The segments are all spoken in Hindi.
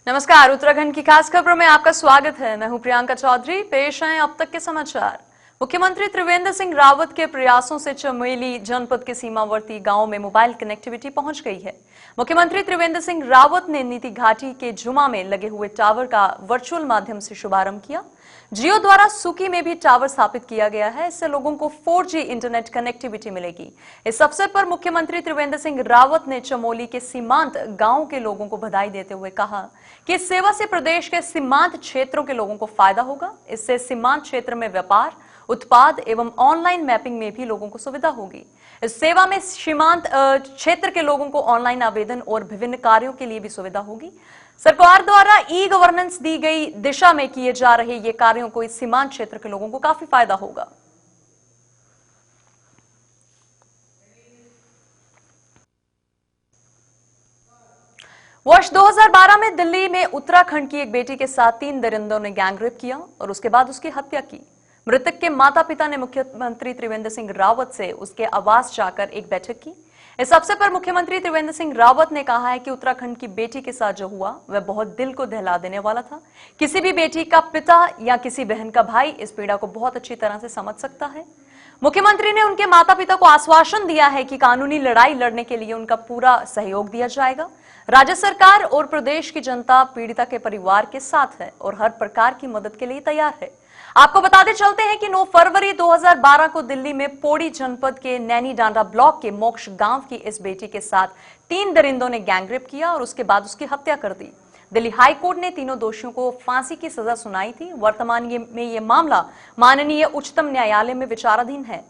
नमस्कार, उत्तराखंड की खास खबरों में आपका स्वागत है। मैं हूं प्रियंका चौधरी। पेश हैं अब तक के समाचार। मुख्यमंत्री त्रिवेंद्र सिंह रावत के प्रयासों से चमोली जनपद के सीमावर्ती गांवों में मोबाइल कनेक्टिविटी पहुंच गई है। मुख्यमंत्री त्रिवेंद्र सिंह रावत ने नीति घाटी के झुमा में लगे हुए टावर का वर्चुअल माध्यम से शुभारंभ किया। जियो द्वारा सुकी में भी टावर स्थापित किया गया है। इससे लोगों को 4G इंटरनेट कनेक्टिविटी मिलेगी। इस अवसर पर मुख्यमंत्री त्रिवेंद्र सिंह रावत ने चमोली के सीमांत गांव के लोगों को बधाई देते हुए कहा कि इस सेवा से प्रदेश के सीमांत क्षेत्रों के लोगों को फायदा होगा। इससे सीमांत क्षेत्र में व्यापार, उत्पाद एवं ऑनलाइन मैपिंग में भी लोगों को सुविधा होगी। इस सेवा में सीमांत क्षेत्र के लोगों को ऑनलाइन आवेदन और विभिन्न कार्यों के लिए भी सुविधा होगी। सरकार द्वारा ई गवर्नेंस दी गई दिशा में किए जा रहे ये कार्यों को इस सीमांत क्षेत्र के लोगों को काफी फायदा होगा। वर्ष 2012 में दिल्ली में उत्तराखंड की एक बेटी के साथ 3 दरिंदों ने गैंगरेप किया और उसके बाद उसकी हत्या की। मृतक के माता पिता ने मुख्यमंत्री त्रिवेंद्र सिंह रावत से उसके आवास जाकर एक बैठक की। इस अवसर पर मुख्यमंत्री त्रिवेंद्र सिंह रावत ने कहा है कि उत्तराखंड की बेटी के साथ जो हुआ वह बहुत दिल को दहला देने वाला था। किसी भी बेटी का पिता या किसी बहन का भाई इस पीड़ा को बहुत अच्छी तरह से समझ सकता है। मुख्यमंत्री ने उनके माता पिता को आश्वासन दिया है कि कानूनी लड़ाई लड़ने के लिए उनका पूरा सहयोग दिया जाएगा। राज्य सरकार और प्रदेश की जनता पीड़िता के परिवार के साथ है और हर प्रकार की मदद के लिए तैयार है। आपको बताते चलते हैं कि 9 फरवरी 2012 को दिल्ली में पौड़ी जनपद के नैनी डांडा ब्लॉक के मोक्ष गांव की इस बेटी के साथ 3 दरिंदों ने गैंगरेप किया और उसके बाद उसकी हत्या कर दी। दिल्ली हाई कोर्ट ने तीनों दोषियों को फांसी की सजा सुनाई थी। वर्तमान में यह मामला माननीय उच्चतम न्यायालय में विचाराधीन है।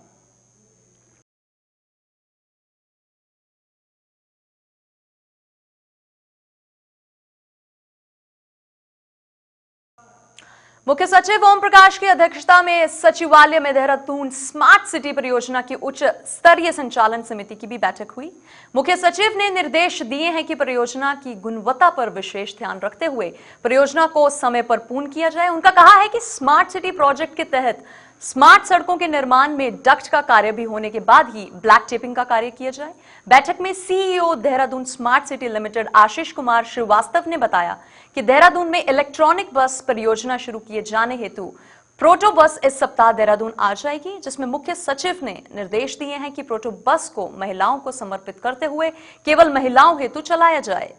मुख्य सचिव ओम प्रकाश की अध्यक्षता में सचिवालय में देहरादून स्मार्ट सिटी परियोजना की उच्च स्तरीय संचालन समिति की भी बैठक हुई। मुख्य सचिव ने निर्देश दिए हैं कि परियोजना की गुणवत्ता पर विशेष ध्यान रखते हुए परियोजना को समय पर पूर्ण किया जाए। उनका कहा है कि स्मार्ट सिटी प्रोजेक्ट के तहत स्मार्ट सड़कों के निर्माण में डक्ट का कार्य भी होने के बाद ही ब्लैक टेपिंग का कार्य किया जाए। बैठक में CEO Dehradun smart city limited Ashish Kumar Srivastava ने बताया कि देहरादून में इलेक्ट्रॉनिक बस परियोजना शुरू किए जाने हेतु प्रोटो बस इस सप्ताह देहरादून आ जाएगी, जिसमें मुख्य सचिव ने निर्देश दिए हैं कि प्रोटो बस को महिलाओं को समर्पित करते हुए केवल महिलाओं हेतु चलाया जाए।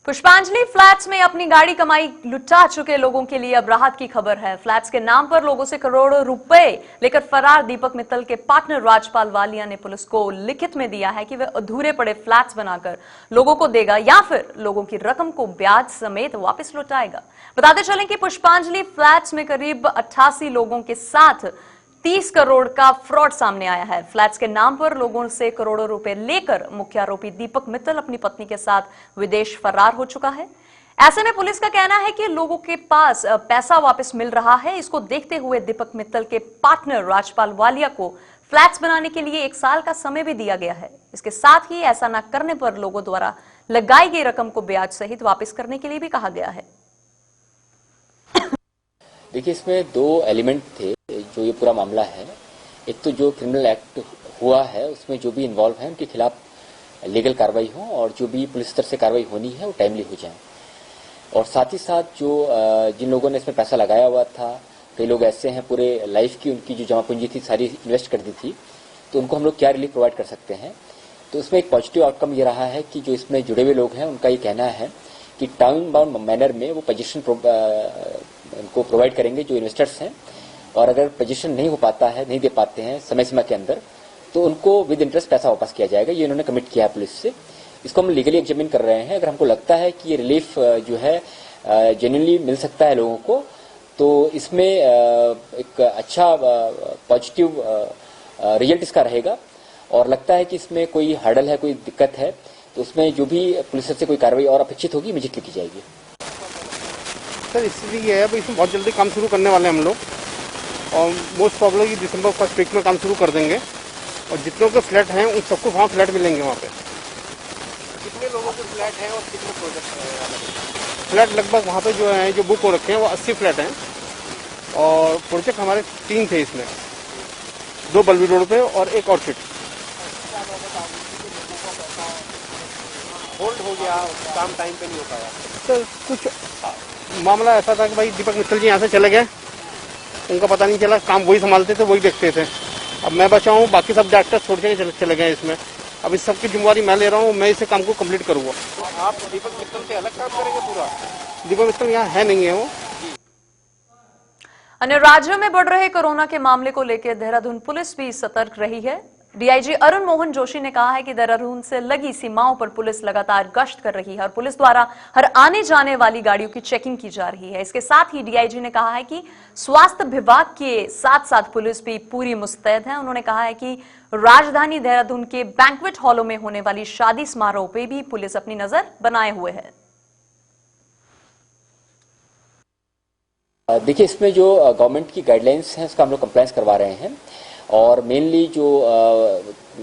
पुष्पांजलि फ्लैट्स में अपनी गाड़ी कमाई लुटा चुके लोगों के लिए अब राहत की खबर है। फ्लैट्स के नाम पर लोगों से करोड़ों रुपए लेकर फरार दीपक मित्तल के पार्टनर राजपाल वालिया ने पुलिस को लिखित में दिया है कि वह अधूरे पड़े फ्लैट्स बनाकर लोगों को देगा या फिर लोगों की रकम को ब्याज समेत वापस लौटाएगा। बताते चलें कि पुष्पांजलि फ्लैट्स में करीब 88 लोगों के साथ 30 करोड़ का फ्रॉड सामने आया है। फ्लैट्स के नाम पर लोगों से करोड़ों रुपए लेकर मुख्य आरोपी दीपक मित्तल अपनी पत्नी के साथ विदेश फरार हो चुका है। ऐसे में पुलिस का कहना है कि लोगों के पास पैसा वापस मिल रहा है। इसको देखते हुए दीपक मित्तल के पार्टनर राजपाल वालिया को फ्लैट्स बनाने के लिए 1 साल का समय भी दिया गया है। इसके साथ ही ऐसा न करने पर लोगों द्वारा लगाई गई रकम को ब्याज सहित वापस करने के लिए भी कहा गया है। देखिए, इसमें 2 एलिमेंट थे जो ये पूरा मामला है। एक तो जो क्रिमिनल एक्ट हुआ है उसमें जो भी इन्वॉल्व है उनके खिलाफ लीगल कार्रवाई हो और जो भी पुलिस स्तर से कार्रवाई होनी है वो टाइमली हो जाए। और साथ ही साथ जो जिन लोगों ने इसमें पैसा लगाया हुआ था, कई लोग ऐसे हैं पूरे लाइफ की उनकी जो जमा पूंजी थी सारी इन्वेस्ट कर दी थी, तो उनको हम लोग क्या रिलीफ प्रोवाइड कर सकते हैं। तो इसमें एक पॉजिटिव आउटकम ये रहा है कि जो इसमें जुड़े हुए लोग हैं उनका ये कहना है कि टाइम बाउंड मैनर में वो पोजीशन उनको प्रोवाइड करेंगे जो इन्वेस्टर्स हैं, और अगर पोजीशन नहीं हो पाता है, नहीं दे पाते हैं समय सीमा के अंदर, तो उनको विद इंटरेस्ट पैसा वापस किया जाएगा। ये उन्होंने कमिट किया है पुलिस से। इसको हम लीगली एग्जामिन कर रहे हैं। अगर हमको लगता है कि ये रिलीफ जो है जेन्युइनली मिल सकता है लोगों को, तो इसमें एक अच्छा पॉजिटिव रिजल्ट इसका रहेगा। और लगता है कि इसमें कोई हर्डल है, कोई दिक्कत है, तो उसमें जो भी पुलिस से कोई कार्रवाई और अपेक्षित होगी इमीडिएटली की जाएगी। सर, स्थिति ये है, इसमें बहुत जल्दी काम शुरू करने वाले हैं हम लोग, और मोस्ट प्रॉब्लम दिसंबर 1 वीक में काम शुरू कर देंगे। और जितनों के फ्लैट हैं उन सबको वहाँ फ्लैट मिलेंगे। वहाँ पे कितने लोगों के फ्लैट हैं और कितने प्रोजेक्ट हैं? फ्लैट लगभग वहाँ पे जो है जो बुक हो रखे हैं वो 80 फ्लैट हैं, और प्रोजेक्ट हमारे 3 थे। इसमें 2 बल्बी रोड पे और एक ऑर्चिड। होल्ड हो गया, काम टाइम पे नहीं हो पाया। सर कुछ मामला ऐसा था कि भाई दीपक मित्तल जी यहाँ से चले गए, उनका पता नहीं चला, काम वही संभालते थे, वही देखते थे। अब मैं बचा हूँ, बाकी सब डायरेक्टर छोड़ के चले गए इसमें। अब इस सब की जिम्मेवारी मैं ले रहा हूँ, मैं इसे काम को कंप्लीट करूँगा। तो आप दीपक मित्तल से अलग काम करेंगे पूरा? दीपक मित्तल यहाँ है नहीं है वो। अन्य राज्यों में बढ़ रहे कोरोना के मामले को लेकर देहरादून पुलिस भी सतर्क रही है। डीआईजी अरुण मोहन जोशी ने कहा है कि देहरादून से लगी सीमाओं पर पुलिस लगातार गश्त कर रही है और पुलिस द्वारा हर आने जाने वाली गाड़ियों की चेकिंग की जा रही है। इसके साथ ही डीआईजी ने कहा है कि स्वास्थ्य विभाग के साथ साथ पुलिस भी पूरी मुस्तैद है। उन्होंने कहा है कि राजधानी देहरादून के बैंक्वेट हॉलों में होने वाली शादी समारोह पे भी पुलिस अपनी नजर बनाए हुए है। देखिए, इसमें जो गवर्नमेंट की गाइडलाइंस हैं उसका हम लोग कंप्लायंस करवा रहे हैं और मेनली जो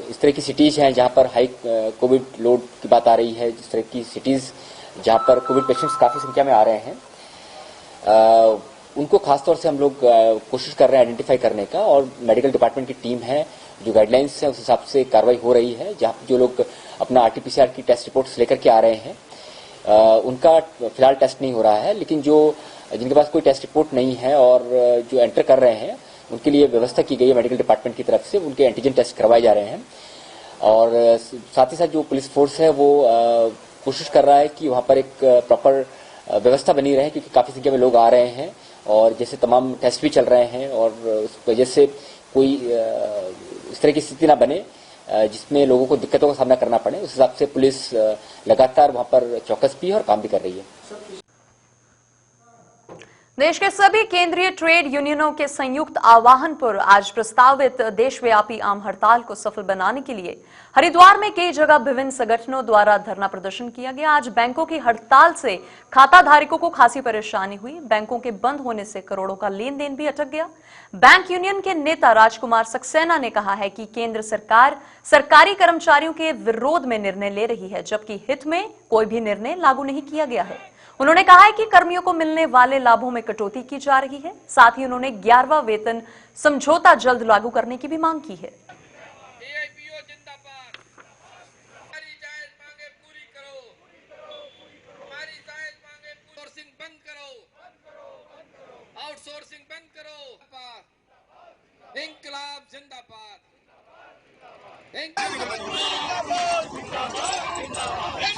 इस तरह की सिटीज हैं जहां पर हाई कोविड लोड की बात आ रही है, जिस तरह की सिटीज जहां पर कोविड पेशेंट्स काफी संख्या में आ रहे हैं, उनको खासतौर से हम लोग कोशिश कर रहे हैं आइडेंटिफाई करने का और मेडिकल डिपार्टमेंट की टीम है, जो गाइडलाइंस है उस हिसाब से कार्रवाई हो रही है। जहां जो लोग अपना आरटीपीसीआर की टेस्ट रिपोर्ट्स लेकर के आ रहे हैं उनका फिलहाल टेस्ट नहीं हो रहा है, लेकिन जो जिनके पास कोई टेस्ट रिपोर्ट नहीं है और जो एंटर कर रहे हैं उनके लिए व्यवस्था की गई है मेडिकल डिपार्टमेंट की तरफ से, उनके एंटीजन टेस्ट करवाए जा रहे हैं। और साथ ही साथ जो पुलिस फोर्स है वो कोशिश कर रहा है कि वहां पर एक प्रॉपर व्यवस्था बनी रहे, क्योंकि काफी संख्या में लोग आ रहे हैं और जैसे तमाम टेस्ट भी चल रहे हैं और उस वजह से कोई इस तरह की स्थिति ना बने जिसमें लोगों को दिक्कतों का सामना करना पड़े। उस हिसाब से पुलिस लगातार वहां पर चौकस भी है और काम भी कर रही है। देश के सभी केंद्रीय ट्रेड यूनियनों के संयुक्त आह्वान पर आज प्रस्तावित देशव्यापी आम हड़ताल को सफल बनाने के लिए हरिद्वार में कई जगह विभिन्न संगठनों द्वारा धरना प्रदर्शन किया गया। आज बैंकों की हड़ताल से खाता धारकों को खासी परेशानी हुई। बैंकों के बंद होने से करोड़ों का लेन देन भी अटक गया। बैंक यूनियन के नेता राजकुमार सक्सेना ने कहा है कि केंद्र सरकार सरकारी कर्मचारियों के विरोध में निर्णय ले रही है, जबकि हित में कोई भी निर्णय लागू नहीं किया गया है। उन्होंने कहा है कि कर्मियों को मिलने वाले लाभों में कटौती की जा रही है। साथ ही उन्होंने 11वां वेतन समझौता जल्द लागू करने की भी मांग की है। एआईपीओ जिंदाबाद, हमारी जायज मांगे पूरी करो, हमारी जायज मांगे आउटसोर्सिंग बंद करो, आउटसोर्सिंग बंद करो। इंकलाब जिंदाबाद,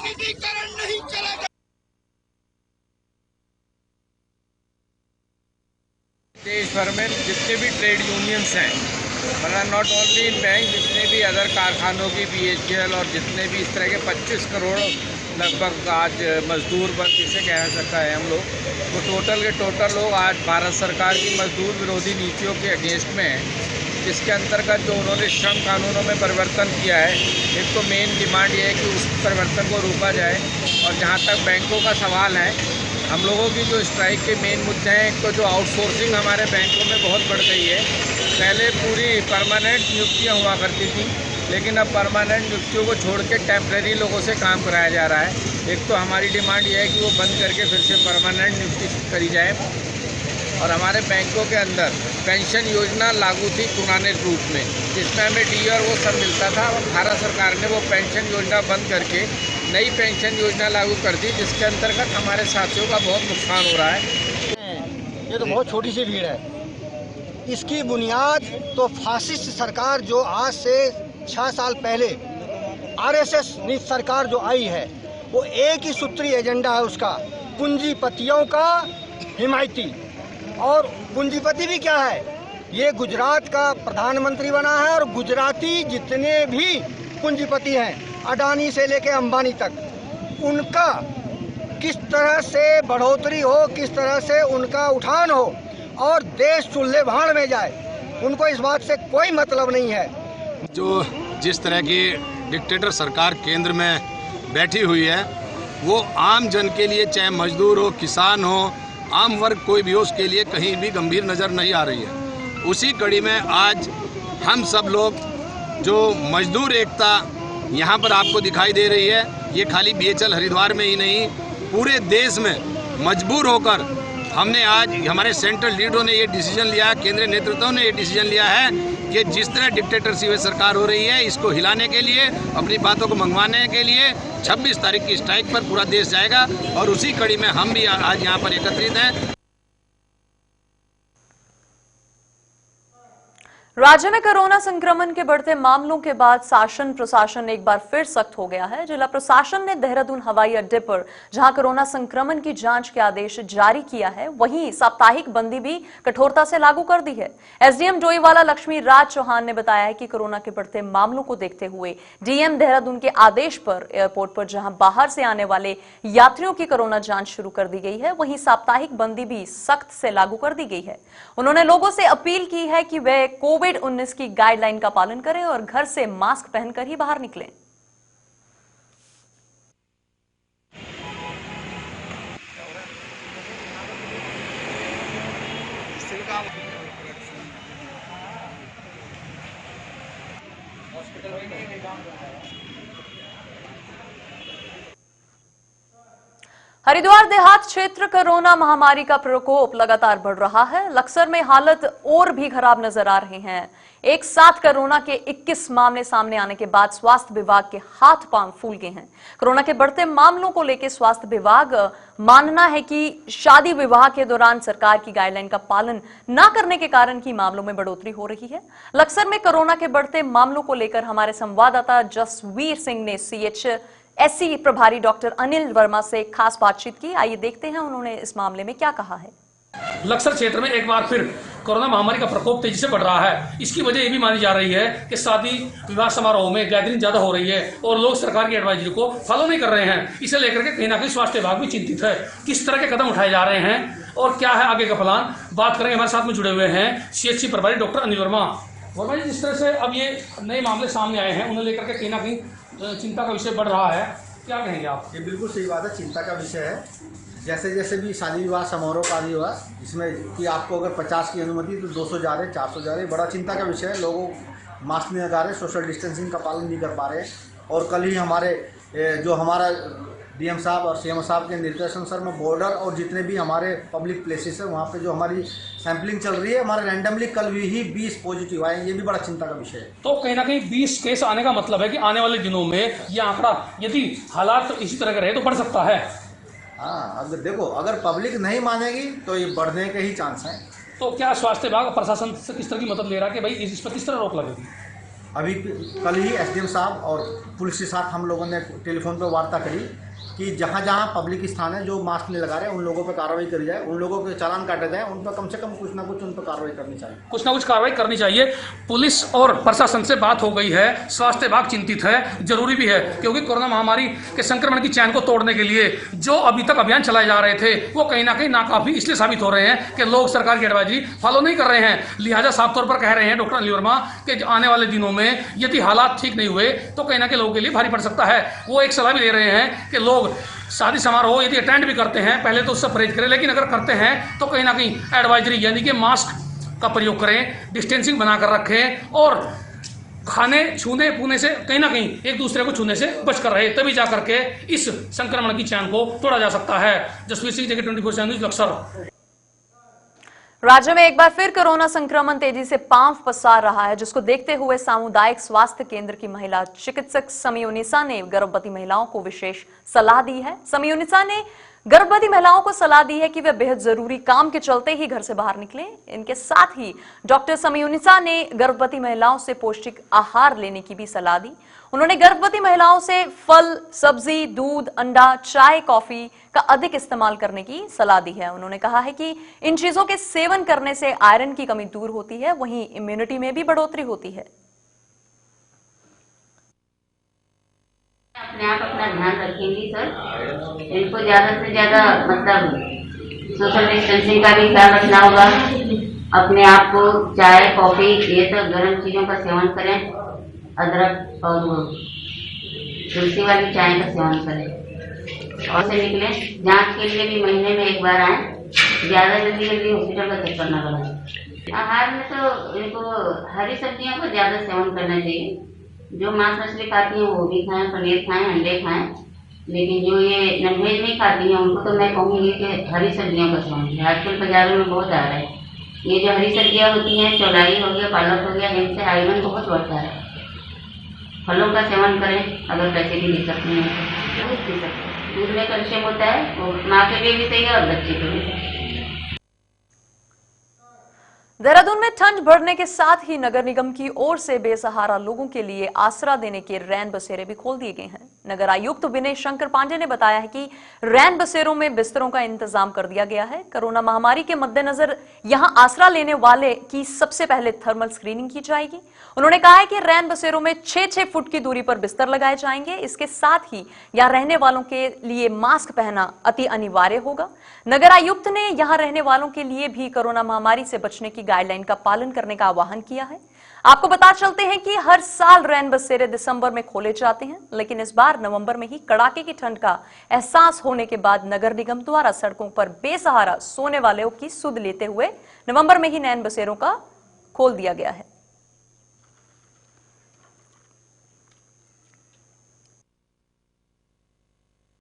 निजीकरण नहीं चलेगा। देश भर में जितने भी ट्रेड यूनियंस हैं, मतलब नॉट ओनली इन बैंक, जितने भी अदर कारखानों की बीएचईएल और जितने भी इस तरह के 25 करोड़ लगभग आज मजदूर वर्ग जिसे कह सकता है हम लोग, तो टोटल के टोटल लोग आज भारत सरकार की मजदूर विरोधी नीतियों के अगेंस्ट में हैं, जिसके अंतर्गत जो उन्होंने श्रम कानूनों में परिवर्तन किया है। एक तो मेन डिमांड ये है कि उस परिवर्तन को रोका जाए। और जहाँ तक बैंकों का सवाल है, हम लोगों की जो स्ट्राइक के मेन मुद्दे हैं, एक तो जो आउटसोर्सिंग हमारे बैंकों में बहुत बढ़ गई है। पहले पूरी परमानेंट नियुक्तियां हुआ करती थी, लेकिन अब परमानेंट नियुक्तियों को छोड़ के टेम्प्रेरी लोगों से काम कराया जा रहा है। एक तो हमारी डिमांड ये है कि वो बंद करके फिर से परमानेंट नियुक्ति करी जाए। और हमारे बैंकों के अंदर पेंशन योजना लागू थी पुराने रूप में, जिसमें हमें डी और वो सब मिलता था। और भारत सरकार ने वो पेंशन योजना बंद करके नई पेंशन योजना लागू कर दी, जिसके अंतर्गत हमारे साथियों का बहुत नुकसान हो रहा है। ये तो बहुत छोटी सी भीड़ है। इसकी बुनियाद तो फासिस्ट सरकार जो आज से 6 साल पहले आरएसएस सरकार जो आई है, वो एक ही सूत्री एजेंडा है उसका, पूंजीपतियों का हिमायती। और पूंजीपति भी क्या है, ये गुजरात का प्रधानमंत्री बना है और गुजराती जितने भी पूंजीपति हैं, अडानी से लेके अंबानी तक, उनका किस तरह से बढ़ोतरी हो, किस तरह से उनका उठान हो और देश चूल्हे भाड़ में जाए, उनको इस बात से कोई मतलब नहीं है। जो जिस तरह की डिक्टेटर सरकार केंद्र में बैठी हुई है, वो आम जन के लिए, चाहे मजदूर हो, किसान हो, आम वर्ग कोई भी हो, उसके लिए कहीं भी गंभीर नज़र नहीं आ रही है। उसी कड़ी में आज हम सब लोग जो मजदूर एकता यहाँ पर आपको दिखाई दे रही है, ये खाली बीएचएल हरिद्वार में ही नहीं, पूरे देश में मजबूर होकर हमने आज हमारे सेंट्रल लीडरों ने ये डिसीजन लिया, केंद्रीय नेतृत्व ने ये डिसीजन लिया है कि जिस तरह डिक्टेटरशिप सरकार हो रही है, इसको हिलाने के लिए, अपनी बातों को मंगवाने के लिए 26 तारीख की स्ट्राइक पर पूरा देश जाएगा और उसी कड़ी में हम भी आज यहाँ पर एकत्रित हैं। राज्य में कोरोना संक्रमण के बढ़ते मामलों के बाद शासन प्रशासन एक बार फिर सख्त हो गया है। जिला प्रशासन ने देहरादून हवाई अड्डे पर जहां कोरोना संक्रमण की जांच के आदेश जारी किया है, वहीं साप्ताहिक बंदी भी कठोरता से लागू कर दी है। एसडीएम डोईवाला लक्ष्मी राज चौहान ने बताया है कि कोरोना के बढ़ते मामलों को देखते हुए डीएम देहरादून के आदेश पर एयरपोर्ट पर जहां बाहर से आने वाले यात्रियों की कोरोना जांच शुरू कर दी गई है, वहीं साप्ताहिक बंदी भी सख्त से लागू कर दी गई है। उन्होंने लोगों से अपील की है कि वे कोविड-19 की गाइडलाइन का पालन करें और घर से मास्क पहनकर ही बाहर निकलें। हरिद्वार देहात क्षेत्र कोरोना महामारी का प्रकोप लगातार बढ़ रहा है। लक्सर में हालत और भी खराब नजर आ रही है। एक साथ कोरोना के 21 मामले सामने आने के बाद स्वास्थ्य विभाग के हाथ पांव फूल गए हैं। कोरोना के बढ़ते मामलों को लेकर स्वास्थ्य विभाग मानना है कि शादी विवाह के दौरान सरकार की गाइडलाइन का पालन न करने के कारण ही मामलों में बढ़ोतरी हो रही है। लक्सर में कोरोना के बढ़ते मामलों को लेकर हमारे संवाददाता जसवीर सिंह ने CHSC प्रभारी डॉक्टर अनिल वर्मा से खास बातचीत की। आइए देखते हैं उन्होंने इस मामले में क्या कहा है। लक्सर क्षेत्र में एक बार फिर कोरोना महामारी का प्रकोप तेजी से बढ़ रहा है। इसकी वजह ये भी मानी जा रही है कि शादी विवाह समारोह में गैदरिंग ज्यादा हो रही है और लोग सरकार की एडवाइजरी को फॉलो नहीं कर रहे हैं। इसे लेकर के कहीं ना कहीं स्वास्थ्य विभाग भी चिंतित है। किस तरह के कदम उठाए जा रहे हैं और क्या है आगे का प्लान, बात करेंगे। हमारे साथ में जुड़े हुए हैं CHC प्रभारी डॉक्टर अनिल वर्मा। वर्मा जी, जिस तरह से अब ये नए मामले सामने आए हैं, उन्हें लेकर के कहीं ना कहीं चिंता का विषय बढ़ रहा है, क्या कहेंगे आप? ये बिल्कुल सही बात है, चिंता का विषय है। जैसे जैसे भी शादी विवाह समारोह का आदि हुआ, इसमें कि आपको अगर 50 की अनुमति तो 200 जा रहे, 400 जा रहे, बड़ा चिंता का विषय है। लोगों मास्क नहीं लगा रहे, सोशल डिस्टेंसिंग का पालन नहीं कर पा रहे। और कल ही हमारा DM साहब और CM साहब के निर्देशानुसार में बॉर्डर और जितने भी हमारे पब्लिक प्लेसेस है, वहाँ पे जो हमारी सैंपलिंग चल रही है, हमारे रैंडमली कल ही 20 पॉजिटिव आए। ये भी बड़ा चिंता का विषय है। तो कहीं ना कहीं 20 केस आने का मतलब है कि आने वाले दिनों में ये आंकड़ा, यदि हालात तो इसी तरह के रहे, तो बढ़ सकता है। हाँ, अगर देखो, अगर पब्लिक नहीं मानेगी तो ये बढ़ने के ही चांस हैं। तो क्या स्वास्थ्य विभाग प्रशासन से किस तरह की मदद ले रहा है कि भाई इस पर किस तरह रोक लगेगी? अभी कल ही SDM साहब और पुलिस के साथ हम लोगों ने टेलीफोन पर वार्ता करी कि जहाँ जहाँ पब्लिक स्थान है, जो मास्क नहीं लगा रहे, उन लोगों पर कार्रवाई करी जाए, उन लोगों के चालान काटे जाए, उन पर कम से कम कुछ ना कुछ उन पर कार्रवाई करनी चाहिए। कुछ ना कुछ कार्रवाई करनी चाहिए। पुलिस और प्रशासन से बात हो गई है, स्वास्थ्य विभाग चिंतित है, जरूरी भी है, क्योंकि कोरोना महामारी के संक्रमण की चैन को तोड़ने के लिए जो अभी तक अभियान चलाए जा रहे थे, वो कहीं ना कहीं नाकाफी इसलिए साबित हो रहे हैं कि लोग सरकार की एडवाइजरी फॉलो नहीं कर रहे हैं। लिहाजा साफ तौर पर कह रहे हैं डॉक्टर अनिल वर्मा कि आने वाले दिनों में यदि हालात ठीक नहीं हुए तो कहीं ना कहीं लोगों के लिए भारी पड़ सकता है। वो एक सलाह भी दे रहे हैं कि लोग शादी समारोह यदि अटेंड भी करते हैं, पहले तो उससे परहेज करें, लेकिन अगर करते हैं तो कहीं ना कहीं एडवाइजरी यानी कि मास्क का प्रयोग करें, डिस्टेंसिंग बनाकर रखें और खाने छूने पूने से कहीं ना कहीं एक दूसरे को छूने से बचकर रहे, तभी जाकर के इस संक्रमण की चैन को तोड़ा जा सकता है। जसवीर सिंह, जगह 24/7 न्यूज़, लक्सर। राज्य में एक बार फिर कोरोना संक्रमण तेजी से पांव पसार रहा है, जिसको देखते हुए सामुदायिक स्वास्थ्य केंद्र की महिला चिकित्सक समयुनिसा ने गर्भवती महिलाओं को विशेष सलाह दी है। समयुनिसा ने गर्भवती महिलाओं को सलाह दी है कि वे बेहद जरूरी काम के चलते ही घर से बाहर निकलें। इनके साथ ही डॉक्टर समयुनिसा ने गर्भवती महिलाओं से पौष्टिक आहार लेने की भी सलाह दी। उन्होंने गर्भवती महिलाओं से फल, सब्जी, दूध, अंडा, चाय, कॉफी का अधिक इस्तेमाल करने की सलाह दी है। उन्होंने कहा है कि इन चीजों के सेवन करने से आयरन की कमी दूर होती है, वहीं इम्यूनिटी में भी बढ़ोतरी होती है। अपने आप अपना ध्यान रखेंगी सर। इनको ज्यादा से ज्यादा मतलब सोशल डिस्टेंसिंग का भी ख्याल रखना होगा। अपने आप को चाय, कॉफी, ये सब गर्म चीजों का सेवन करें। अदरक और तुलसी वाली चाय का सेवन करें और से निकले। जांच के लिए भी महीने में एक बार आए। ज्यादा जल्दी हॉस्पिटल का चक्कर न लगाएं। आहार में तो इनको हरी सब्जियों को ज्यादा सेवन करना चाहिए। जो मांस मछली खाती हैं वो भी खाएं, पनीर खाएं, अंडे खाएं लेकिन जो ये नॉनवेज नहीं खाती हैं उनको तो मैं कहूँगी कि हरी सब्जियों का सेवन करें। आजकल बाजारों में बहुत आ रहा है ये जो हरी सब्जियाँ होती हैं, चौलाई हो गया, पालक हो गया, इनसे आयरन बहुत बढ़ता है। फलों का सेवन करें, अगर पैसे की दिक्कत नहीं है दूध पी सकते हैं। दूध में कैल्शियम होता है, वो माँ के लिए भी सही है और बच्चे के लिए। देहरादून में ठंड बढ़ने के साथ ही नगर निगम की ओर से बेसहारा लोगों के लिए आसरा देने के रैन बसेरे भी खोल दिए गए हैं। नगर आयुक्त विनय शंकर पांडे ने बताया है कि रैन बसेरों में बिस्तरों का इंतजाम कर दिया गया है। कोरोना महामारी के मद्देनजर यहां आसरा लेने वाले की सबसे पहले थर्मल स्क्रीनिंग की जाएगी। उन्होंने कहा है कि रैन बसेरों में 6-6 फुट की दूरी पर बिस्तर लगाए जाएंगे। इसके साथ ही यहां रहने वालों के लिए मास्क पहनना अति अनिवार्य होगा। नगर आयुक्त ने यहां रहने वालों के लिए भी कोरोना महामारी से बचने की गाइडलाइन का पालन करने का आह्वान किया है। आपको बता चलते हैं कि हर साल रैन बसेरे दिसंबर में खोले जाते हैं, लेकिन इस बार नवंबर में ही कड़ाके की ठंड का एहसास होने के बाद नगर निगम द्वारा सड़कों पर बेसहारा सोने वालों की सुध लेते हुए नवंबर में ही रैन बसेरों का खोल दिया गया है।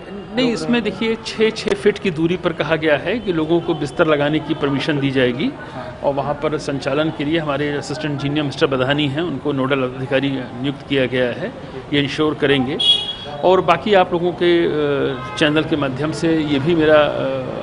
नहीं, इसमें देखिए 6-6 फीट की दूरी पर कहा गया है कि लोगों को बिस्तर लगाने की परमिशन दी जाएगी और वहाँ पर संचालन के लिए हमारे असिस्टेंट इंजीनियर मिस्टर बधानी हैं, उनको नोडल अधिकारी नियुक्त किया गया है, ये इंश्योर करेंगे। और बाकी आप लोगों के चैनल के माध्यम से ये भी मेरा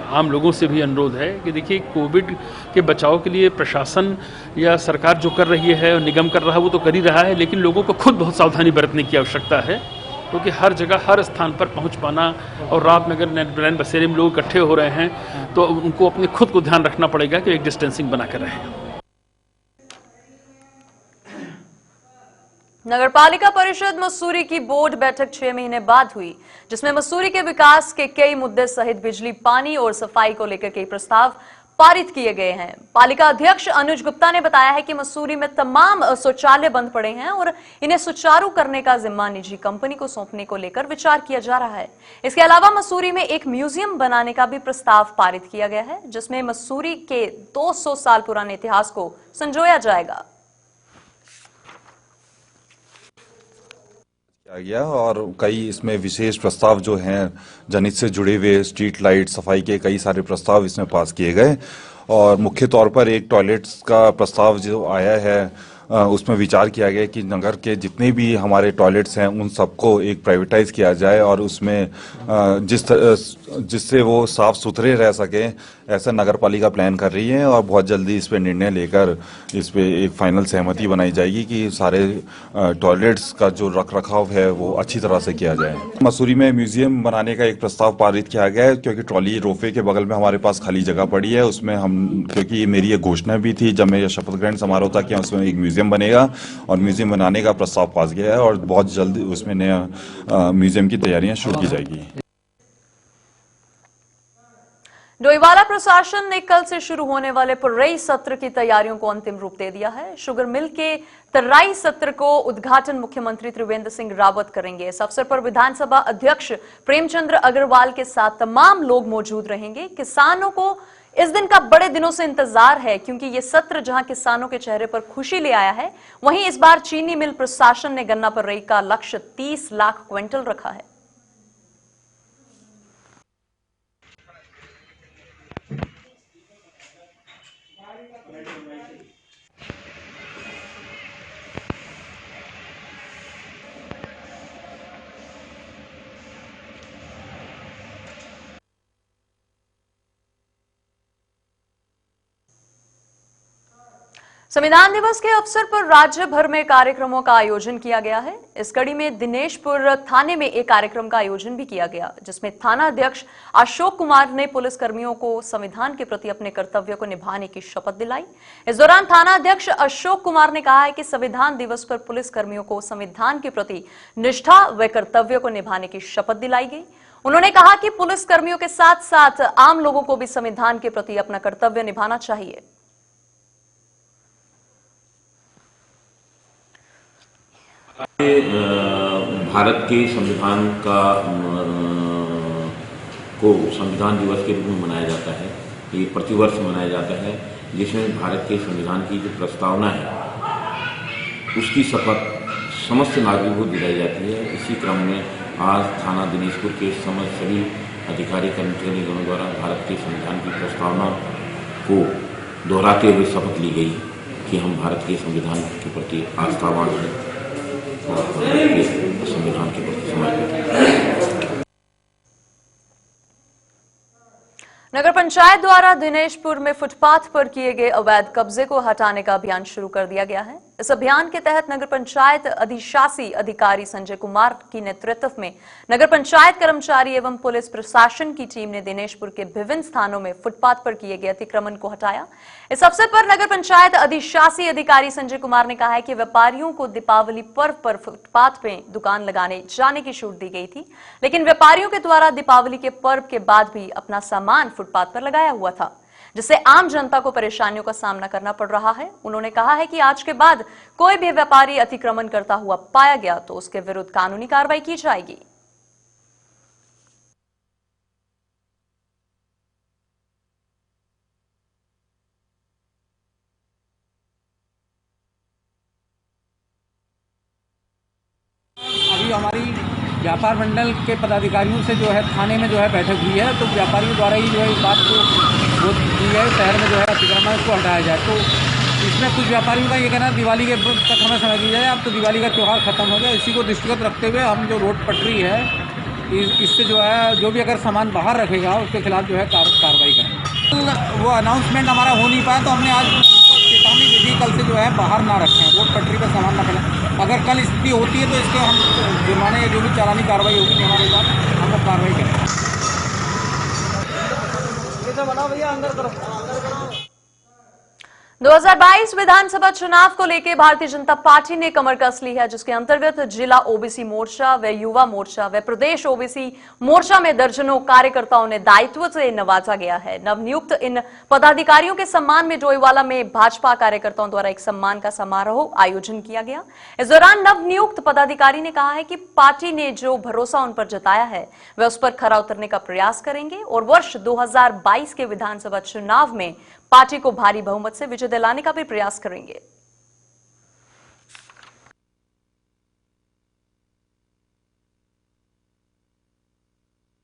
आम लोगों से भी अनुरोध है कि देखिए कोविड के बचाव के लिए प्रशासन या सरकार जो कर रही है और निगम कर रहा है वो तो कर ही रहा है, लेकिन लोगों को खुद बहुत सावधानी बरतने की आवश्यकता है, क्योंकि हर जगह हर स्थान पर पहुंच पाना और रात में अगर रैन बसेरे में लोग इकट्ठे हो रहे हैं तो उनको अपने खुद को ध्यान रखना पड़ेगा कि एक डिस्टेंसिंग बनाकर रहें। नगरपालिका परिषद मसूरी की बोर्ड बैठक 6 महीने बाद हुई, जिसमें मसूरी के विकास के कई मुद्दे सहित बिजली, पानी और सफाई को लेकर कई प्रस्ताव पारित किए गए हैं। पालिका अध्यक्ष अनुज गुप्ता ने बताया है कि मसूरी में तमाम शौचालय बंद पड़े हैं और इन्हें सुचारू करने का जिम्मा निजी कंपनी को सौंपने को लेकर विचार किया जा रहा है। इसके अलावा मसूरी में एक म्यूजियम बनाने का भी प्रस्ताव पारित किया गया है, जिसमें मसूरी के 200 साल पुराने इतिहास को संजोया जाएगा। गया और कई इसमें विशेष प्रस्ताव जो हैं जनहित से जुड़े हुए स्ट्रीट लाइट, सफाई के कई सारे प्रस्ताव इसमें पास किए गए और मुख्य तौर पर एक टॉयलेट्स का प्रस्ताव जो आया है उसमें विचार किया गया कि नगर के जितने भी हमारे टॉयलेट्स हैं उन सबको एक प्राइवेटाइज किया जाए और उसमें जिससे वो साफ सुथरे रह सके, ऐसा नगर पालिका प्लान कर रही है और बहुत जल्दी इस पे निर्णय लेकर इस पे एक फाइनल सहमति बनाई जाएगी कि सारे टॉयलेट्स का जो रख रखाव है वो अच्छी तरह से किया जाए। मसूरी में म्यूजियम बनाने का एक प्रस्ताव पारित किया गया है, क्योंकि ट्रॉली रोपवे के बगल में हमारे पास खाली जगह पड़ी है, उसमें हम, क्योंकि ये मेरी एक घोषणा भी थी जब मैं शपथ ग्रहण समारोह था कि उसमें एक म्यूजियम बनेगा और म्यूजियम बनाने का प्रस्ताव पास गया है और बहुत जल्द उसमें नया म्यूजियम की तैयारियां शुरू की जाएगी। डोईवाला प्रशासन ने कल से शुरू होने वाले पर्रई सत्र की तैयारियों को अंतिम रूप दे दिया है। शुगर मिल के तर्राई सत्र को उद्घाटन मुख्यमंत्री त्रिवेंद्र सिंह रावत करेंगे। इस अवसर पर विधानसभा अध्यक्ष प्रेमचंद्र अग्रवाल के साथ तमाम लोग मौजूद रहेंगे। किसानों को इस दिन का बड़े दिनों से इंतजार है, क्योंकि ये सत्र जहां किसानों के चेहरे पर खुशी ले आया है, वहीं इस बार चीनी मिल प्रशासन ने गन्ना पर्रई का लक्ष्य 30 लाख क्विंटल रखा है। संविधान दिवस के अवसर पर राज्य भर में कार्यक्रमों का आयोजन किया गया है। इस कड़ी में दिनेशपुर थाने में एक कार्यक्रम का आयोजन भी किया गया, जिसमें थाना अध्यक्ष अशोक कुमार ने पुलिस कर्मियों को संविधान के प्रति अपने कर्तव्यों को निभाने की शपथ दिलाई। इस दौरान थाना अध्यक्ष अशोक कुमार ने कहा है कि संविधान दिवस पर पुलिस कर्मियों को संविधान के प्रति निष्ठा व कर्तव्यों को निभाने की शपथ दिलाई गई। उन्होंने कहा कि पुलिस कर्मियों के साथ साथ आम लोगों को भी संविधान के प्रति अपना कर्तव्य निभाना चाहिए। भारत के संविधान को संविधान दिवस के रूप में मनाया जाता है। ये प्रतिवर्ष मनाया जाता है, जिसमें भारत के संविधान की जो प्रस्तावना है उसकी शपथ समस्त नागरिकों को दिलाई जाती है। इसी क्रम में आज थाना दिनेशपुर के समस्त सभी अधिकारी कर्मचारीगणों द्वारा भारत के संविधान की प्रस्तावना को दोहराते हुए शपथ ली गई कि हम भारत के संविधान के प्रति आस्थावान हैं और भारत के संविधान के प्रति समर्पित हैं। नगर पंचायत द्वारा दिनेशपुर में फुटपाथ पर किए गए अवैध कब्जे को हटाने का अभियान शुरू कर दिया गया है। इस अभियान के तहत नगर पंचायत अधिशासी अधिकारी संजय कुमार की नेतृत्व में नगर पंचायत कर्मचारी एवं पुलिस प्रशासन की टीम ने दिनेशपुर के विभिन्न स्थानों में फुटपाथ पर किए गए अतिक्रमण को हटाया। इस अवसर पर नगर पंचायत अधिशासी अधिकारी संजय कुमार ने कहा है कि व्यापारियों को दीपावली पर्व पर फुटपाथ पे दुकान लगाने जाने की छूट दी गई थी, लेकिन व्यापारियों के द्वारा दीपावली के पर्व के बाद भी अपना सामान फुटपाथ पर लगाया हुआ था, जिससे आम जनता को परेशानियों का सामना करना पड़ रहा है। उन्होंने कहा है कि आज के बाद कोई भी व्यापारी अतिक्रमण करता हुआ पाया गया तो उसके विरुद्ध कानूनी कार्रवाई की जाएगी। अभी हमारी व्यापार मंडल के पदाधिकारियों से जो है थाने में जो है बैठक हुई है, तो व्यापारियों द्वारा ही जो है इस बात को वोट दी है शहर में जो है अतिक्रमण को हटाया जाए। तो इसमें कुछ व्यापारियों का ये कहना है दिवाली के तक हमें समय दी जाए, अब तो दिवाली का त्यौहार खत्म हो गया। इसी को दृष्टिगत रखते हुए हम जो रोड पटरी है इससे जो है जो भी अगर सामान बाहर रखेगा उसके खिलाफ जो है कार्रवाई करेंगे। वो अनाउंसमेंट हमारा हो नहीं पाया तो हमने आज चेतावनी दे दी कल से जो है बाहर ना रखें, रोड पटरी पर सामान ना फैलाएं। अगर कल स्थिति होती है तो इसके हम जुर्माने या जो भी चालानी कार्रवाई होगी हमारे साथ हम लोग कार्रवाई करेंगे। 2022 विधानसभा चुनाव को लेकर भारतीय जनता पार्टी ने कमर कस ली है, जिसके अंतर्गत जिला ओबीसी मोर्चा व युवा मोर्चा व प्रदेश ओबीसी मोर्चा में दर्जनों कार्यकर्ताओं ने दायित्व से नवाजा गया है। नवनियुक्त इन पदाधिकारियों के सम्मान में डोईवाला में भाजपा कार्यकर्ताओं द्वारा एक सम्मान का समारोह आयोजन किया गया। इस दौरान नवनियुक्त पदाधिकारी ने कहा है कि पार्टी ने जो भरोसा उन पर जताया है वह उस पर खरा उतरने का प्रयास करेंगे और वर्ष 2022 के विधानसभा चुनाव में पार्टी को भारी बहुमत से विजय दिलाने का भी प्रयास करेंगे।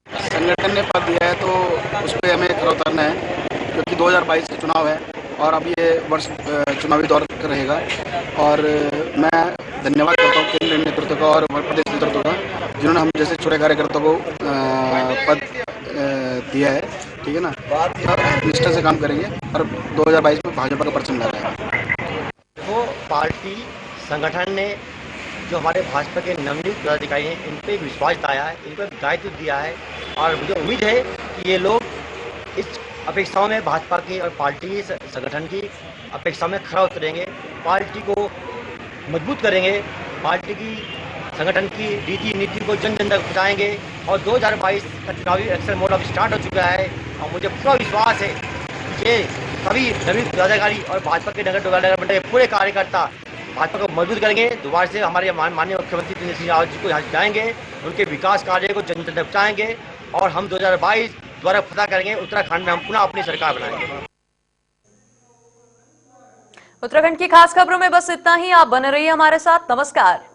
संगठन ने पद दिया है तो उस पर हमें खरा उतरना है, क्योंकि 2022 के चुनाव है और अब ये वर्ष चुनावी दौर रहेगा। और मैं धन्यवाद करता हूँ केंद्रीय नेतृत्व का और प्रदेश नेतृत्व का, जिन्होंने हम जैसे छोटे कार्यकर्ताओं को पद दिया है। ठीक है ना, निष्ठा से काम करेंगे और 2022 में भाजपा का परचम लहराएगा। वो पार्टी संगठन ने जो हमारे भाजपा के नवनियुक्त पदाधिकारी हैं इन पर विश्वास जताया है, इनको दायित्व दिया है और मुझे उम्मीद है कि ये लोग इस अपेक्षाओं में भाजपा की और पार्टी संगठन की अपेक्षा में खरा उतरेंगे, पार्टी को मजबूत करेंगे, पार्टी की संगठन की रीति नीति को जन जन तक पहुँचाएंगे। और 2022 का चुनावी इलेक्शन मोड अब स्टार्ट हो चुका है और मुझे पूरा विश्वास है कि सभी नवीन पदाधिकारी और भाजपा के नगर मंडल के पूरे कार्यकर्ता भाजपा को मजबूत करेंगे। दोबारा से हमारे माननीय मुख्यमंत्री त्रिवेंद्र सिंह रावत जी को यहाँ जाएंगे, उनके विकास कार्य को जन जन तक पहुँचाएंगे और हम 2022 द्वारा फतह करेंगे। उत्तराखंड में हम पुनः अपनी सरकार बनाएंगे। उत्तराखंड की खास खबरों में बस इतना ही। आप बने रहिए हमारे साथ। नमस्कार।